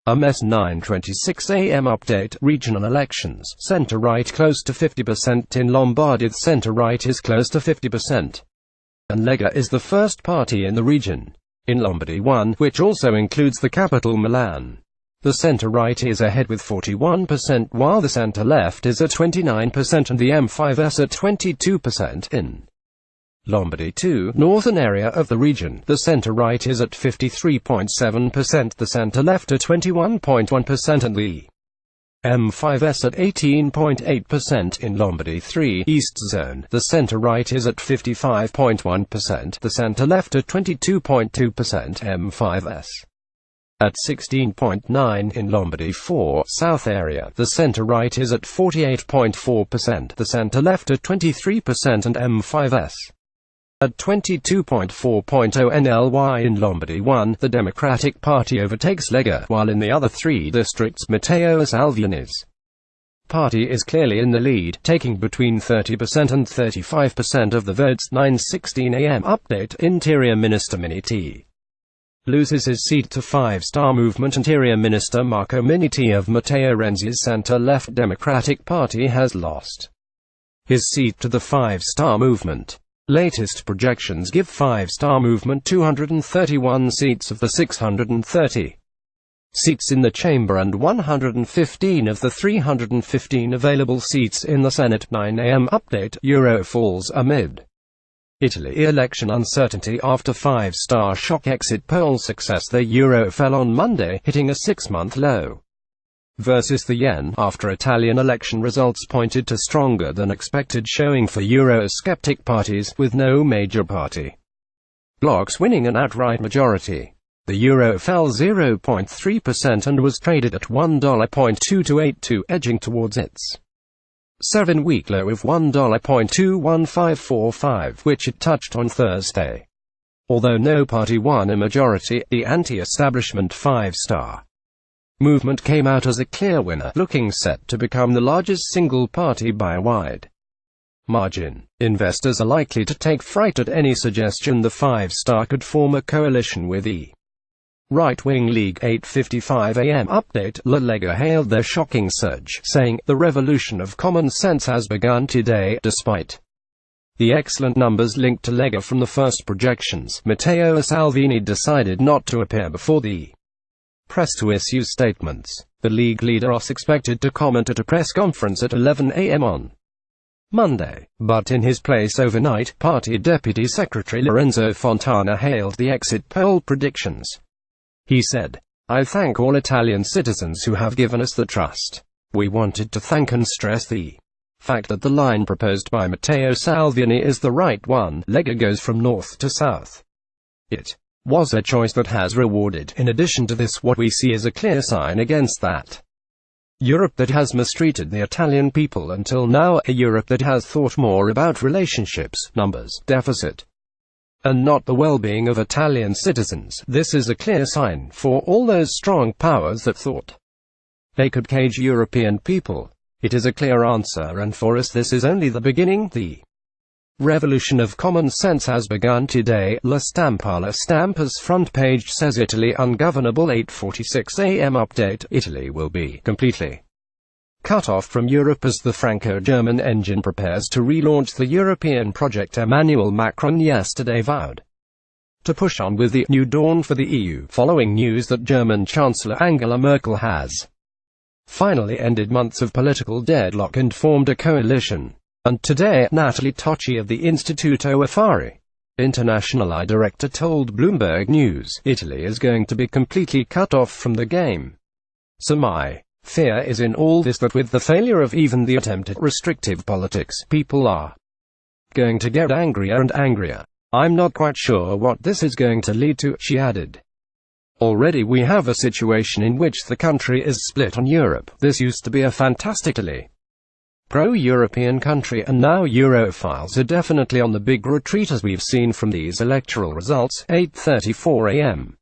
A mess. 9:26 a.m. update. Regional elections. Centre-right close to 50% in Lombardy. The centre-right is close to 50%. And Lega is the first party in the region. In Lombardy 1, which also includes the capital Milan, the centre-right is ahead with 41%, while the centre-left is at 29% and the M5S at 22%. In Lombardy 2, northern area of the region, the centre-right is at 53.7%, the centre-left at 21.1% and the M5S at 18.8%. In Lombardy 3, East Zone, the centre-right is at 55.1%, the centre-left at 22.2%, M5S at 16.9%. In Lombardy 4, South area, the centre-right is at 48.4%, the centre-left at 23% and M5S at 22.4%. NLY. In Lombardy 1, the Democratic Party overtakes Lega, while in the other three districts Matteo Salvini's party is clearly in the lead, taking between 30% and 35% of the votes. 9:16 a.m. update. Interior Minister Minniti loses his seat to Five Star Movement. Interior Minister Marco Minniti of Matteo Renzi's centre-left Democratic Party has lost his seat to the Five Star Movement. Latest projections give Five Star Movement 231 seats of the 630 seats in the chamber and 115 of the 315 available seats in the Senate. 9 a.m. update. Euro falls amid Italy election uncertainty after Five Star shock exit poll success. The euro fell on Monday, hitting a 6-month low versus the yen, after Italian election results pointed to stronger than expected showing for Euro-skeptic parties, with no major party blocs winning an outright majority. The euro fell 0.3% and was traded at $1.2282, edging towards its 7-week low of $1.21545, which it touched on Thursday. Although no party won a majority, the anti-establishment Five Star Movement came out as a clear winner, looking set to become the largest single party by a wide margin. Investors are likely to take fright at any suggestion the Five Star could form a coalition with the right-wing League. 8:55 a.m. update. La Lega hailed their shocking surge, saying, "The revolution of common sense has begun today." Despite the excellent numbers linked to Lega from the first projections, Matteo Salvini decided not to appear before the press to issue statements. The League leader was expected to comment at a press conference at 11 a.m. on Monday, but in his place overnight, Party Deputy Secretary Lorenzo Fontana hailed the exit poll predictions. He said, "I thank all Italian citizens who have given us the trust. We wanted to thank and stress the fact that the line proposed by Matteo Salvini is the right one. Lega goes from north to south. It was a choice that has rewarded. In addition to this, what we see is a clear sign against that Europe that has mistreated the Italian people until now, a Europe that has thought more about relationships, numbers, deficit, and not the well-being of Italian citizens. This is a clear sign for all those strong powers that thought they could cage European people. It is a clear answer, and for us this is only the beginning. The revolution of common sense has begun today." La Stampa's front page says Italy ungovernable. 8:46 a.m. update. Italy will be completely cut off from Europe as the Franco-German engine prepares to relaunch the European project. Emmanuel Macron yesterday vowed to push on with the new dawn for the EU, following news that German Chancellor Angela Merkel has finally ended months of political deadlock and formed a coalition. And today, Natalie Tocci of the Istituto Affari Internazionali director told Bloomberg News, Italy is going to be completely cut off from the game. So my fear is in all this that with the failure of even the attempt at restrictive politics, people are going to get angrier and angrier. I'm not quite sure what this is going to lead to, she added. Already we have a situation in which the country is split on Europe. This used to be a fantastically pro-European country, and now Europhiles are definitely on the big retreat as we've seen from these electoral results. 8:34 a.m.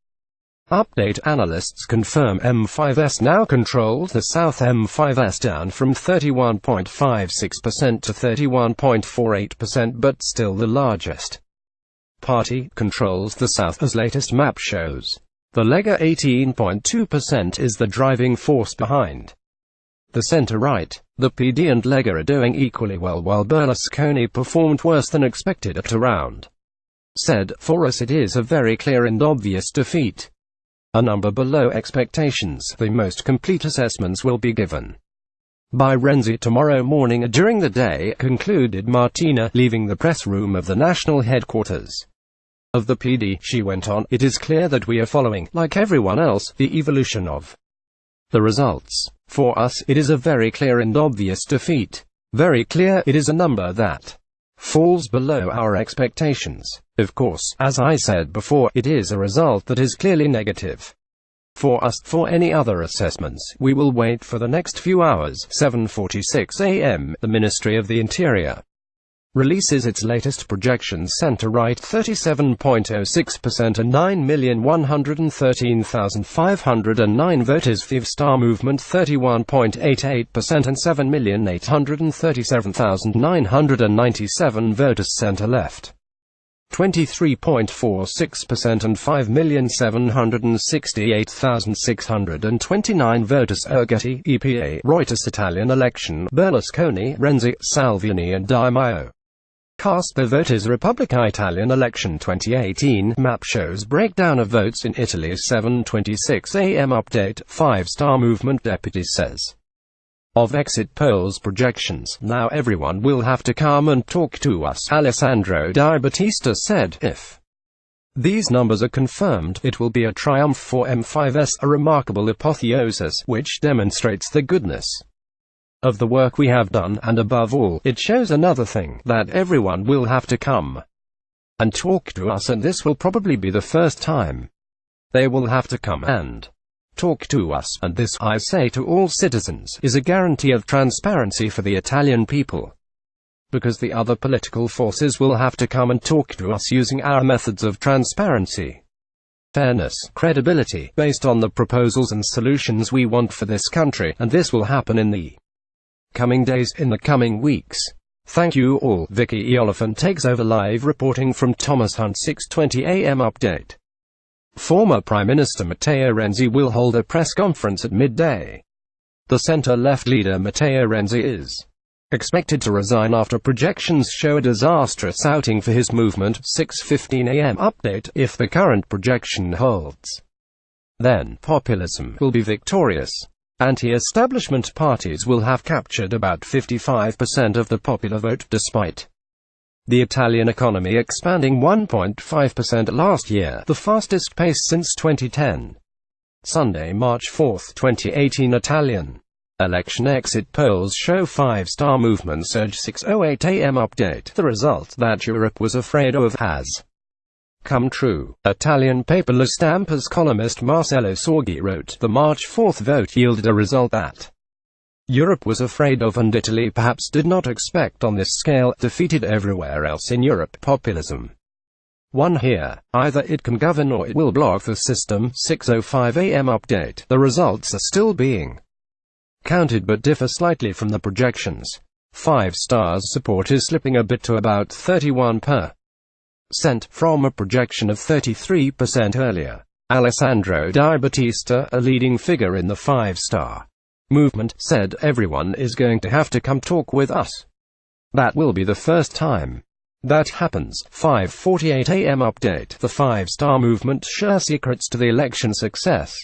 Update: analysts confirm M5S now controls the South. M5S down from 31.56% to 31.48%, but still the largest party controls the South, as latest map shows. The Lega 18.2% is the driving force behind the centre-right. The PD and Lega are doing equally well, while Berlusconi performed worse than expected at around said, "For us it is a very clear and obvious defeat. A number below expectations. The most complete assessments will be given by Renzi tomorrow morning." During the day, concluded Martina, leaving the press room of the national headquarters of the PD. She went on, "It is clear that we are following, like everyone else, the evolution of the results. For us, it is a very clear and obvious defeat. Very clear. It is a number that falls below our expectations. Of course, as I said before, it is a result that is clearly negative for us. For any other assessments, we will wait for the next few hours." 7:46 a.m. The Ministry of the Interior releases its latest projections. Centre-right 37.06% and 9,113,509 voters. Five Star movement 31.88% and 7,837,997 voters. Centre-left 23.46% and 5,768,629 voters. Getty, EPA, Reuters. Italian election: Berlusconi, Renzi, Salvini and Di Maio cast their voters. Repubblica. Italian election 2018 map shows breakdown of votes in Italy. 7:26 a.m. Update: Five Star movement deputy says of exit polls projections, "Now everyone will have to come and talk to us." Alessandro Di Battista said, "If these numbers are confirmed, it will be a triumph for M5S, a remarkable apotheosis, which demonstrates the goodness of the work we have done, and above all, it shows another thing, that everyone will have to come and talk to us, and this will probably be the first time they will have to come and talk to us, and this, I say to all citizens, is a guarantee of transparency for the Italian people, because the other political forces will have to come and talk to us using our methods of transparency, fairness, credibility, based on the proposals and solutions we want for this country, and this will happen in the coming days, in the coming weeks. Thank you all." Vicky Oliphant takes over. Live reporting from Thomas Hunt. 6:20 a.m. Update: former Prime Minister Matteo Renzi will hold a press conference at midday. The centre-left leader Matteo Renzi is expected to resign after projections show a disastrous outing for his movement. 6:15 a.m. Update: if the current projection holds, then populism will be victorious. Anti-establishment parties will have captured about 55% of the popular vote, despite the Italian economy expanding 1.5% last year, the fastest pace since 2010. Sunday, March 4, 2018. Italian election exit polls show Five Star movement surge. 6:08 a.m. Update: the result that Europe was afraid of has come true. Italian paper La Stampa's columnist Marcello Sorgi wrote, "The March 4th vote yielded a result that Europe was afraid of, and Italy perhaps did not expect on this scale. Defeated everywhere else in Europe, populism won here. Either it can govern or it will block the system." 6:05 a.m. Update: the results are still being counted but differ slightly from the projections. Five Star's support is slipping a bit to about 31% from a projection of 33% earlier. Alessandro Di Battista, a leading figure in the Five Star movement, said, "Everyone is going to have to come talk with us. That will be the first time that happens." 5:48 a.m. Update: the Five Star movement shares secrets to the election success.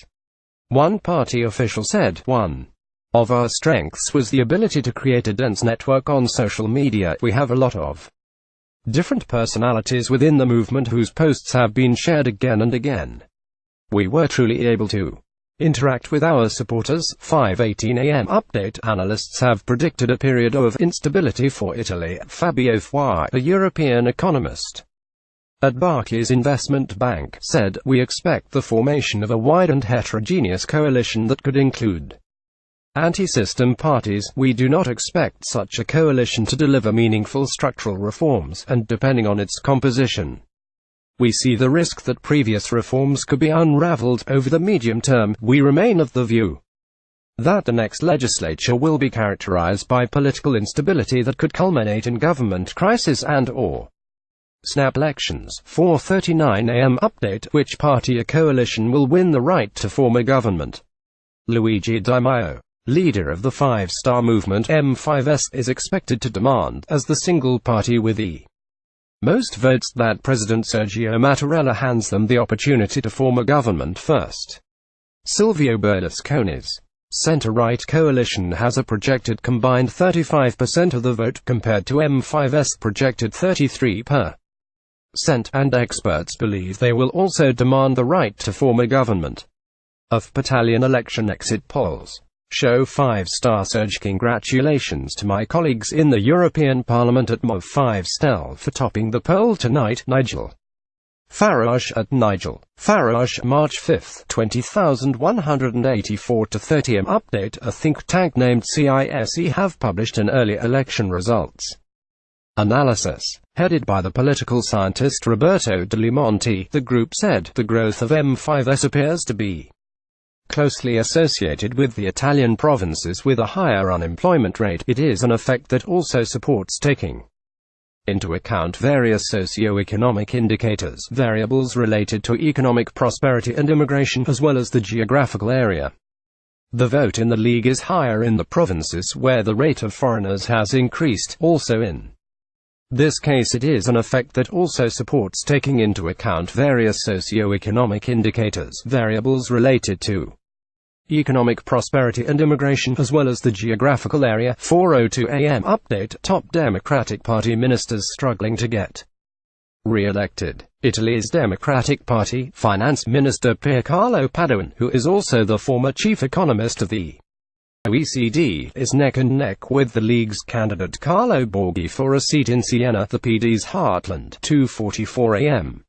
One party official said, 1. Of our strengths was the ability to create a dense network on social media. We have a lot of different personalities within the movement whose posts have been shared again and again. We were truly able to interact with our supporters. 5:18 a.m. update. Analysts have predicted a period of instability for Italy. Fabio Fwa, a European economist at Barclays Investment Bank, said, "We expect the formation of a wide and heterogeneous coalition that could include anti-system parties. We do not expect such a coalition to deliver meaningful structural reforms, and depending on its composition, we see the risk that previous reforms could be unraveled. Over the medium term, we remain of the view that the next legislature will be characterized by political instability that could culminate in government crisis and/or snap elections." 4:39 a.m. update. Which party or coalition will win the right to form a government? Luigi Di Maio, leader of the Five Star movement M5S, is expected to demand, as the single party with the most votes, that President Sergio Mattarella hands them the opportunity to form a government first. Silvio Berlusconi's centre-right coalition has a projected combined 35% of the vote, compared to M5's projected 33%, and experts believe they will also demand the right to form a government. Of Italian election exit polls show 5 Star surge. Congratulations to my colleagues in the European Parliament at Mov 5 Stel for topping the poll tonight. Nigel Farage at Nigel Farage, March 5, 20,184 to 30 am update. A think tank named CISE have published an early election results analysis, headed by the political scientist Roberto De Limonti. The group said, the growth of M5S appears to be closely associated with the Italian provinces with a higher unemployment rate. It is an effect that also supports taking into account various socio-economic indicators, variables related to economic prosperity and immigration, as well as the geographical area. The vote in the League is higher in the provinces where the rate of foreigners has increased. Also in this case, it is an effect that also supports taking into account various socio-economic indicators, variables related to economic prosperity and immigration, as well as the geographical area. 4:02 a.m. update. Top Democratic Party ministers struggling to get re-elected. Italy's Democratic Party Finance Minister Piercarlo Padoan, who is also the former chief economist of the OECD, is neck and neck with the League's candidate Carlo Borghi for a seat in Siena, the PD's heartland. 2:44 a.m.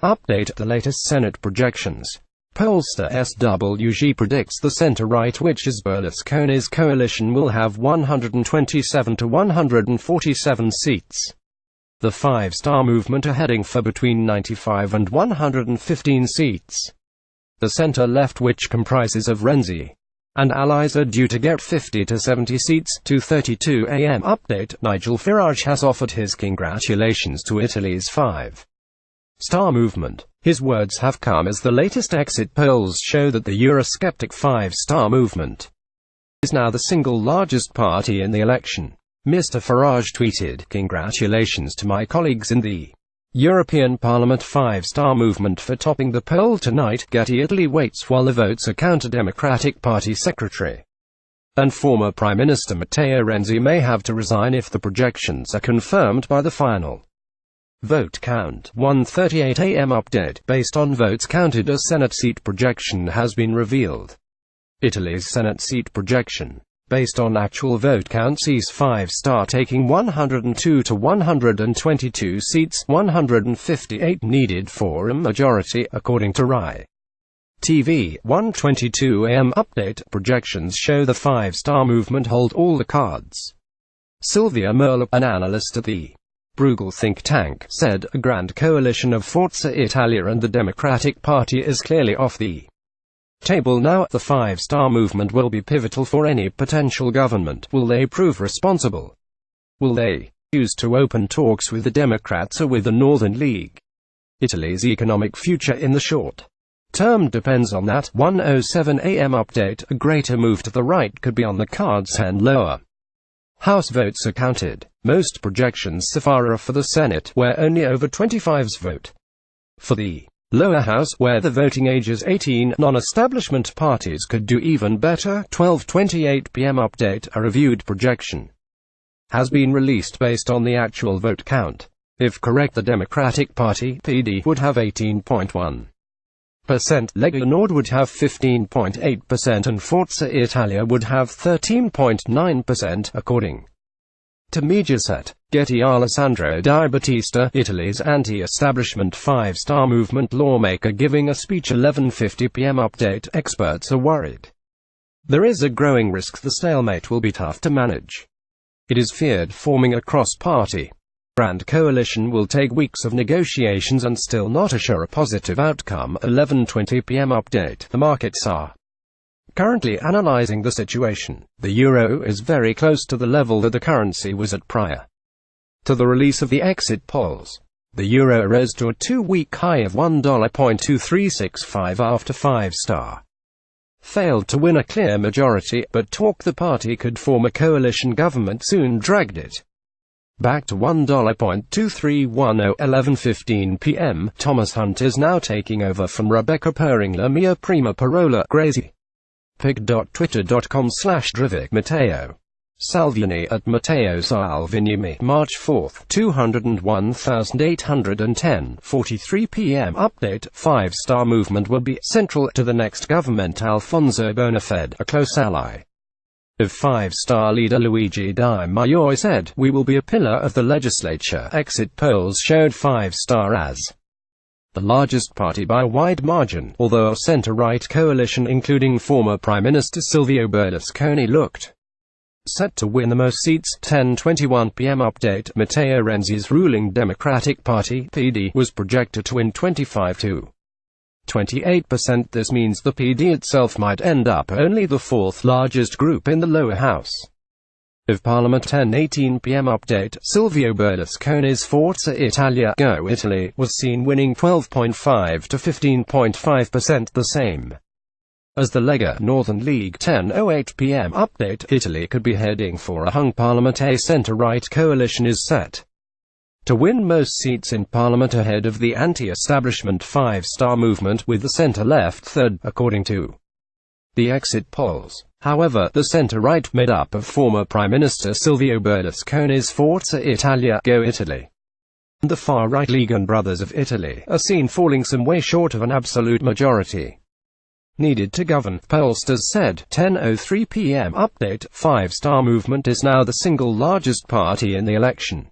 update. The latest Senate projections. Pollster SWG predicts the centre-right, which is Berlusconi's coalition, will have 127 to 147 seats. The Five Star movement are heading for between 95 and 115 seats. The centre-left, which comprises of Renzi and allies, are due to get 50 to 70 seats. 2:32 a.m. update. Nigel Farage has offered his congratulations to Italy's Five Star movement. His words have come as the latest exit polls show that the Eurosceptic Five Star movement is now the single largest party in the election. Mr. Farage tweeted, "Congratulations to my colleagues in the European Parliament Five Star movement for topping the poll tonight." LeagueItaly waits while the votes are counted. Democratic Party Secretary and former Prime Minister Matteo Renzi may have to resign if the projections are confirmed by the final vote count. 1:38 a.m. update. Based on votes counted, a Senate seat projection has been revealed. Italy's Senate seat projection, based on actual vote count, sees Five Star taking 102 to 122 seats, 158 needed for a majority, according to RAI TV. 1:22 a.m. update. Projections show the Five Star movement hold all the cards. Silvia Merlo, an analyst at the Bruegel think tank, said, a grand coalition of Forza Italia and the Democratic Party is clearly off the table now. The Five Star movement will be pivotal for any potential government. Will they prove responsible? Will they choose to open talks with the Democrats or with the Northern League? Italy's economic future in the short term depends on that. 1:07 a.m. update. A greater move to the right could be on the cards and lower House votes are counted. Most projections so far are for the Senate, where only over 25s vote. For the Lower house, where the voting age is 18, non-establishment parties could do even better. 12:28 p.m. update. A reviewed projection has been released based on the actual vote count. If correct, the Democratic Party (PD) would have 18.1%, Lega Nord would have 15.8%, and Forza Italia would have 13.9%, according to Mediaset. Getty. Alessandro Di Battista, Italy's anti-establishment five-star movement lawmaker, giving a speech. 11:50 p.m. update. Experts are worried there is a growing risk the stalemate will be tough to manage. It is feared forming a cross-party grand coalition will take weeks of negotiations and still not assure a positive outcome. 11:20 p.m. update. The markets are currently analyzing the situation. The euro is very close to the level that the currency was at prior to the release of the exit polls. The euro rose to a two-week high of $1.2365 after Five Star failed to win a clear majority, but talk the party could form a coalition government soon dragged it back to $1.2310. 11:15 p.m. Thomas Hunt is now taking over from Rebecca Pering La Mia Prima Parola Grazie. Pig.twitter.com/Drivik Matteo Salvini at Matteo Salvini. March 4, 201,810. 43 p.m. update. Five-star movement will be central to the next government. Alfonso Bonafede, a close ally of Five-Star leader Luigi Di Maio, said, "We will be a pillar of the legislature." Exit polls showed Five-Star as the largest party by a wide margin, although a center-right coalition including former Prime Minister Silvio Berlusconi looked set to win the most seats. 10:21 p.m. update. Matteo Renzi's ruling Democratic Party (PD) was projected to win 25 to 28%. This means the PD itself might end up only the fourth largest group in the lower house of Parliament. 10:18 p.m. update. Silvio Berlusconi's Forza Italia (Go Italy) was seen winning 12.5 to 15.5%, the same as the Lega Northern League. 10:08 p.m. update. Italy could be heading for a hung parliament. A centre-right coalition is set to win most seats in parliament ahead of the anti-establishment Five-Star movement, with the centre-left third, according to the exit polls. However, the centre-right, made up of former Prime Minister Silvio Berlusconi's Forza Italia (Go Italy) and the far-right League and Brothers of Italy, are seen falling some way short of an absolute majority needed to govern, pollsters said. 10:03 p.m. update. Five-Star movement is now the single largest party in the election.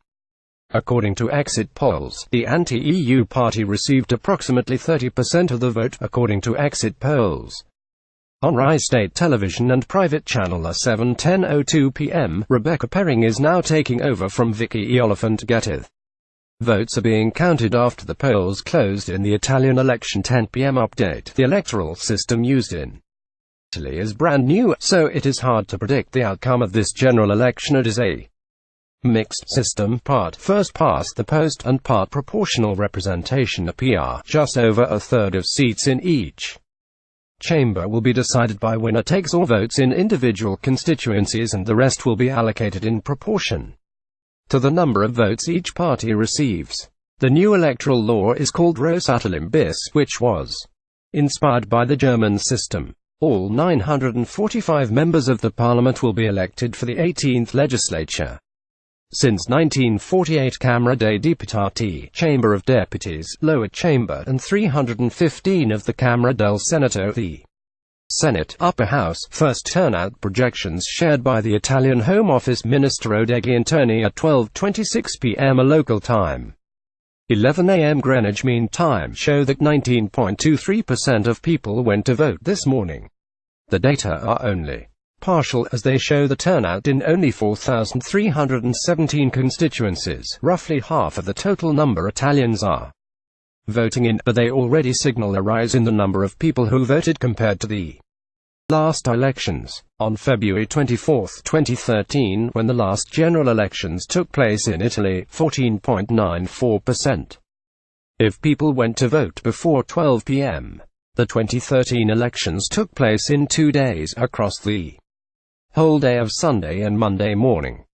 According to exit polls, the anti-EU party received approximately 30% of the vote, according to exit polls on Rai State Television and private channel 7. 10:02 p.m. Rebecca Pering is now taking over from Vicky Oliphant Gettith. Votes are being counted after the polls closed in the Italian election. 10 p.m. update. The electoral system used in Italy is brand new, so it is hard to predict the outcome of this general election. It is a mixed system, part first past the post and part proportional representation (PR). Just over a third of seats in each chamber will be decided by winner-takes-all votes in individual constituencies, and the rest will be allocated in proportion to the number of votes each party receives. The new electoral law is called Rosatellum bis, which was inspired by the German system. All 945 members of the parliament will be elected for the 18th legislature. Since 1948, Camera dei Deputati, Chamber of Deputies, lower chamber, and 315 of the Camera del Senato, the Senate, upper house. First turnout projections shared by the Italian Home Office Ministero degli Interni at 12:26 p.m. a local time, 11 a.m. Greenwich Mean Time, show that 19.23% of people went to vote this morning. The data are only partial, as they show the turnout in only 4,317 constituencies, roughly half of the total number Italians are voting in, but they already signal a rise in the number of people who voted compared to the last elections. On February 24, 2013, when the last general elections took place in Italy, 14.94%. If people went to vote before 12 p.m. The 2013 elections took place in 2 days, across the whole day of Sunday and Monday morning.